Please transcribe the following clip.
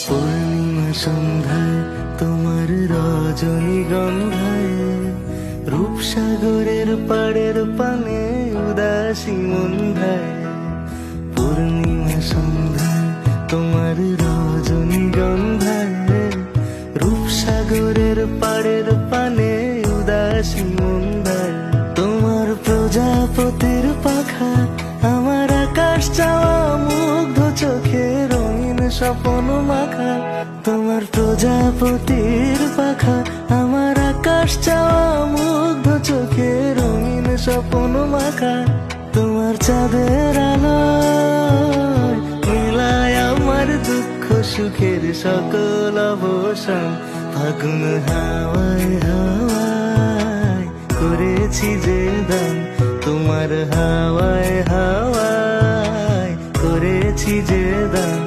পূর্ণিমা সন্ধ্যায় তোমার রজনীগন্ধায়, রূপসাগরের পাড়ের পানে উদাসী মন্ধায়। পূর্ণিমা সন্ধ্যায় তোমার রজনীগন্ধায়, রূপসাগরের পাড়ের পানে উদাসী মন্ধায়। তোমার প্রজাপতির পাখা আমার আকাশ চাওয়া মুগ্ধ চোখে রঙিন স্বপ্ন মাখা। তোমার প্রজাপতির পাখা আমার আকাশ চাওয়া মুগ্ধ চোখে রঙিন স্বপ্ন মাখা। তোমার চাঁদের আলোয় মেলায় আমার দুঃখ সুখের সকল অবসান। ফাগুন হাওয়ায় হাওয়ায় করেছি যে দান, তোমার হাওয়ায় হাওয়ায় করেছি যে দান।